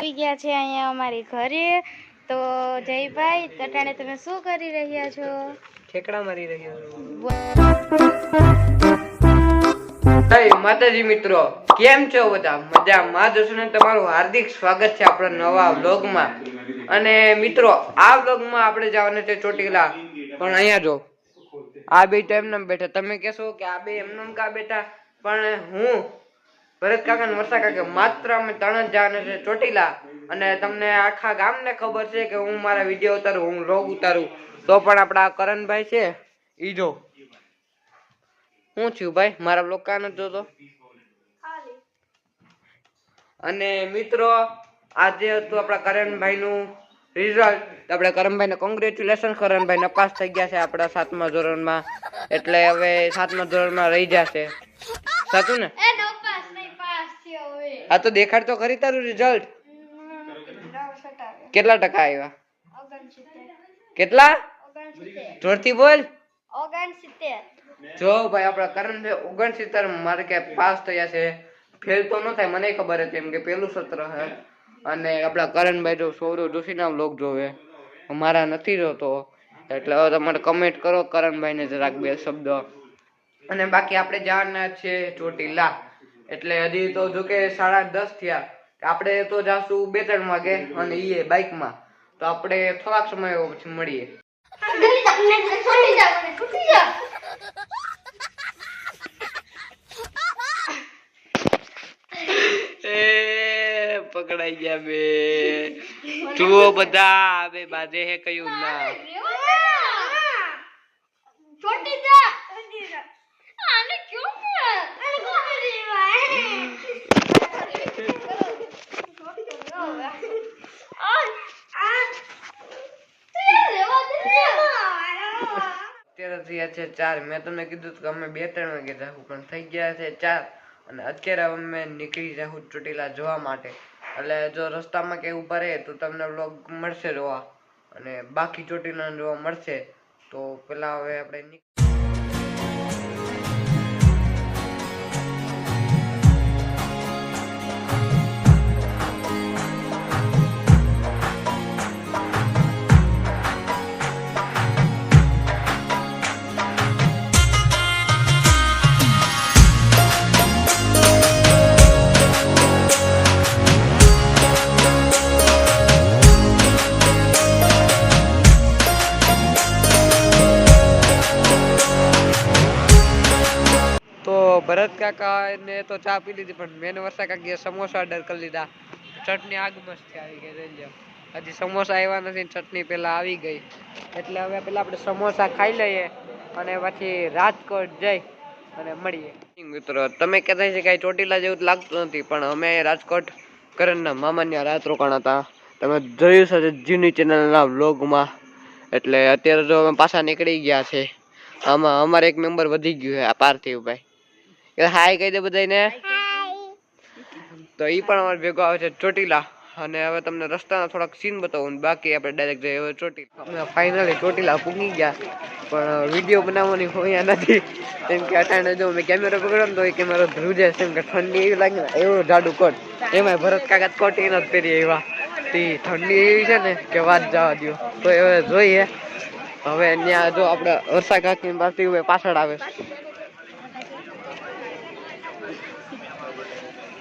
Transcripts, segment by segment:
આવી ગયા છે અહીંયા અમારી ઘરે. તો જયભાઈ તટાણે તમે શું કરી રહ્યા છો? ઠેકડા મારી રહ્યો છું. જય માતાજી મિત્રો, કેમ છો બધા? મજામાં જશો ને? તમારું હાર્દિક સ્વાગત છે આપણા નવા વ્લોગમાં. અને મિત્રો, આ વ્લોગમાં આપણે જવાના છે ચોટીલા. પણ અહીંયા જો આ બે ટાઈમ ના બેઠા. તમે કહેશો કે આ બે એમનેમ કા બેઠા? પણ હું ભરત કાકા ને વર્ષા કાકા માત્ર અમે ત્રણ જ જવાના છે ચોટીલા. અને તમને આખા ગામને ખબર છે કે હું મારા વિડીયો ઉતારું, હું વ્લોગ ઉતારું. તો પણ આપણા કરણભાઈ છે ઈ જો હું છું ભાઈ, મારા વ્લોગ કા નથી જોતો. અને મિત્રો, આજે હતું આપણા કરણભાઈ નું રિઝલ્ટ. આપણે કરણભાઈ ને કોંગ્રેચ્યુલેશન. કરણભાઈ નપાસ થઈ ગયા છે આપણા 7મા ધોરણમાં. એટલે હવે 7મા ધોરણમાં રહી જશે. સાચું ને? આ તો દેખાડ તો ખરી તારું રિઝલ્ટ. કેટલા ટકા આવ્યા? કેટલા? જોરથી બોલ. 69. જો ભાઈ આપડા કરણભાઈ 69 માર્કે પાસ થયા છે. ફેલ તો ન થાય મને ખબર હતી, એમ કે પેલું સત્ર છે. અને આપડા કરણભાઈ જો સૌરવ જોશીના વ્લોગ જોવે, મારા નથી જોતો. એટલે હવે તમારે કમેન્ટ કરો કરણભાઈ ને જરાક બે શબ્દ. અને બાકી આપણે જવાના છે ચોટીલા. એટલે હજી તો જો કે 10:30 થયા. આપણે તો જાશું 2-3 વાગે અને ઈએ બાઇકમાં. તો આપણે થોડાક સમય પછી મળીએ. પકડાઈ ગયા બે. જુઓ બધા બે બાજે હે કયું ના. અત્યારે થયા છે 4. મેં તમને કીધું કે અમે 2-3 વાગે જાહું, પણ થઈ ગયા છે 4. અને અત્યારે અમે નીકળી જાહું ચોટીલા જોવા માટે. એટલે જો રસ્તામાં કે ઉભા રહે તો તમને વ્લોગ મળશે જોવા, અને બાકી ચોટીલા જોવા મળશે. તો પેલા હવે આપણે ભરત કાકા ને તો ચા પી લીધી, પણ મેં વર્ષા કાકી સમોસા ઓર્ડર કરી લીધા. ચટણી આગ મસ્ત આવી ગઈ. લઈ હજી સમોસા આવ્યા નથી, ચટણી પેલા આવી ગઈ. એટલે હવે પેલા આપણે સમોસા ખાઈ લઈએ અને પછી રાજકોટ જઈ અને મળીએ. મિત્રો, તમે કહેતા છે કે ચોટીલા જેવું લાગતું નથી, પણ અમે રાજકોટ કરણના મામાની રાત રોકાણ હતા. તમે જોયું છે જૂની ચેનલના વ્લોગમાં. એટલે અત્યારે જો અમે પાછા નીકળી ગયા છે. આમાં અમારે એક મેમ્બર વધી ગયું છે, આ પાર્થિવભાઈ. હાય કહી દે બધાને. તો ઈ પણ અમારે ભેગો આવે છે ચોટીલા. અને હવે તમને રસ્તાના થોડાક સીન બતાવું, બાકી આપણે ડાયરેક્ટ જઈએ હવે ચોટીલા. અમે ફાઇનલી ચોટીલા પૂગી ગયા, પણ વિડીયો બનાવવાની હોય નથી. કેમ કે અટાણે જો મેં કેમેરો પકડ્યો ને તો એ કેમેરો ધ્રુજે છે. કે ઠંડી એવી લાગે ને, એવું જાડું કોટ. એમાં ભરત કાકા કોટ એ નથી પહેરી એવા. ઠંડી એવી છે ને કે વાત જવા દો. તો હવે જોઈએ. હવે ત્યાં જો આપણે વર્ષા કાકી પાર્થિવભાઈ પાછળ આવે.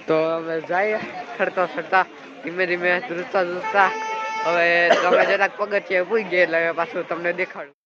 તો અમે જઈએ ચડતા ચડતા, ધીમે ધીમે ધ્રુજતા ધ્રુજતા. હવે તમે જરાક પગથિયે પૂઈ ગયા એટલે પાછું તમને દેખાડું.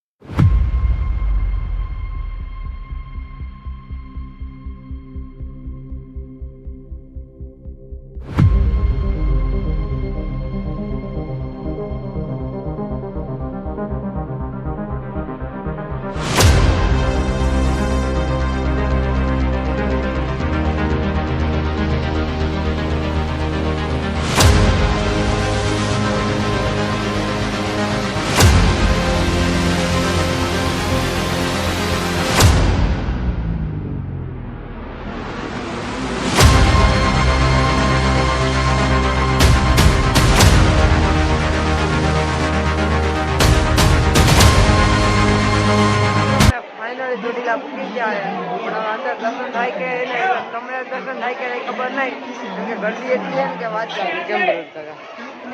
નહીં કેમ કે ગરદી એટલી છે ને કે વાત ચાલે કેમ ભરત કાકા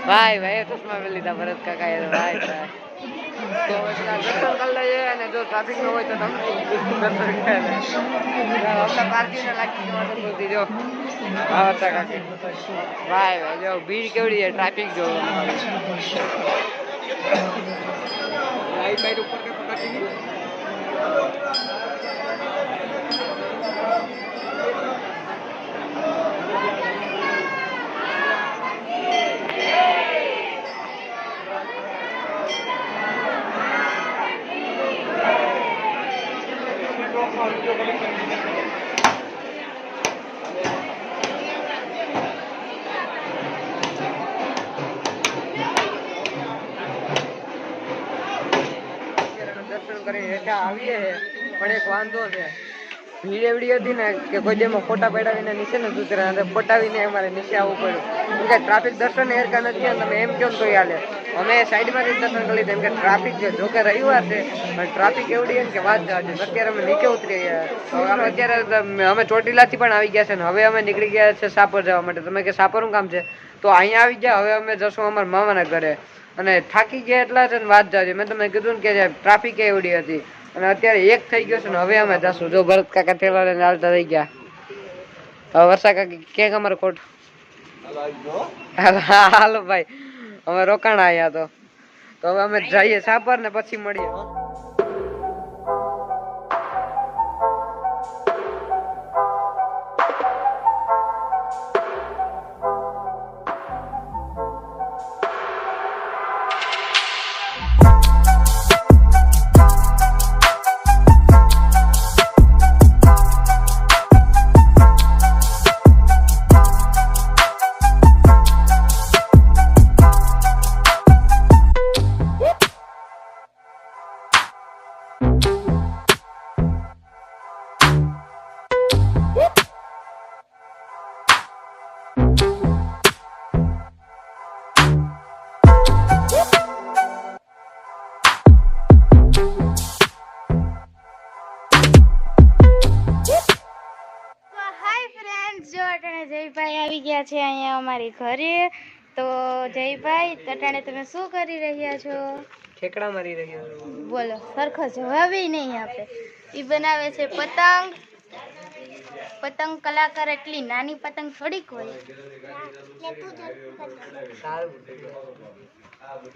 ભાઈ ચશ્મા પહેરી લીધા ભરત કાકા એ ભાઈ તો દર્શન કરી લઈએ અને જો ટ્રાફિક ન હોય તો તમે દર્શન કરી લે હમણાં પાર્કિંગ લાગી જવાનું બોલતી જો આવતા કાકી ભાઈ જો ભીડ કેવડી છે ટ્રાફિક જો લાઈટ ઉપર કે પકડી દર્શન કરી હેઠા આવીએ પણ એક વાંધો છે ભીડ એવડી હતી ને કે કોઈ જેમાં ફોટા પડાવીને નીચે ને ઉતરે અને ફોટાવીને અમારે નીચે આવવું પડ્યું કેમ કે ટ્રાફિક દર્શન હેરકા નથી અને તમે એમ કહો તો હાલે અમે સાઈડમાંથી દર્શન કરી લીધા કેમ કે ટ્રાફિક છે જોકે રવિવાર છે પણ ટ્રાફિક એવડી છે કે વાત જવા દે અત્યારે અમે નીચે ઉતરી ગયા અમે અત્યારે અમે ચોટીલાથી પણ આવી ગયા છે ને હવે અમે નીકળી ગયા છે સાપર જવા માટે તમે કે સાપરનું કામ છે તો અહીંયા આવી ગયા હવે અમે જશું અમારા મામાના ઘરે અને થાકી ગયા એટલા છે ને વાત જાજે મેં તમને કીધું ને કે ટ્રાફિક એવડી હતી અને અત્યારે એક થઈ ગયો છે ને હવે અમે જશું જો ભરત કાકા થેલા લઈને ચાલતા થઈ ગયા હવે વર્ષા કાકી ક્યાંક અમારો કોટ હાલો ભાઈ અમે રોકાણા આવ્યા તો હવે અમે જઈએ સાપર ને પછી મળીએ જયભાઈ આવી ગયા છે અહીંયા અમારી ઘરે તો જયભાઈ અટાણે તમે શું કરી રહ્યા છો ઠેકડા મારી રહ્યા છો બોલો સરખો જવાબ નહીં આપે ઈ બનાવે છે પતંગ પતંગ કલાકાર એટલી નાની પતંગ થોડીક હોય સારું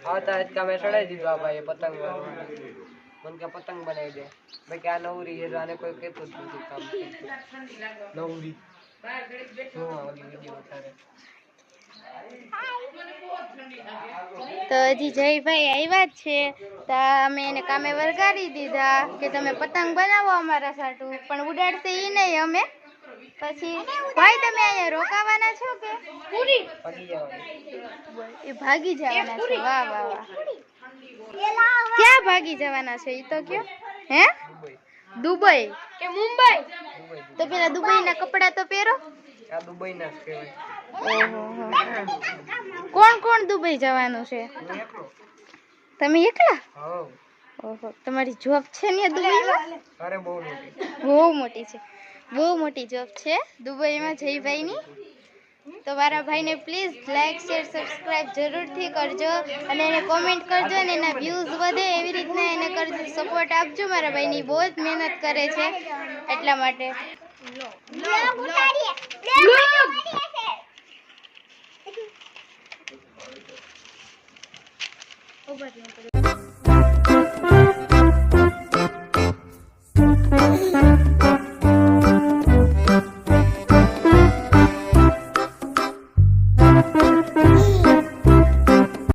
આવતા જ કામે ચડાઈ દીધું આ ભાઈ પતંગ મને કે પતંગ બનાવી દે મેં કે આ નવરી છે તો આને કોઈ કહેતું જ નથી કામ નવરી તો હજી જયભાઈ આવ્યા જ છે તો અમે એને કામે વળગાડી દીધા કે તમે પતંગ બનાવો અમારા સાટું પણ ઉડાડશે ઈ નહીં અમે પછી ભાઈ તમે અહીંયા રોકાવાના છો કે એ ભાગી જવાના છે વાહ વાહ વાહ ક્યાં ભાગી જવાના છે ઈ તો કયો હે દુબઈ કે મુંબઈ તો પેલા દુબઈ ના કપડા તો પહેરો આ દુબઈ ના કહેવાય કોણ કોણ દુબઈ જવાનું છે તમે એકલા ઓહો તમારી જોબ છે ને દુબઈમાં અરે બહુ મોટી છે બહુ મોટી જોબ છે દુબઈમાં જયભાઈની તો મારા ભાઈને પ્લીઝ લાઈક શેર સબસ્ક્રાઇબ જરૂરથી કરજો અને એને કોમેન્ટ કરજો અને એના વ્યૂઝ વધે એવી રીતના એને કરજો સપોર્ટ આપજો મારા ભાઈની બહુ જ મહેનત કરે છે એટલા માટે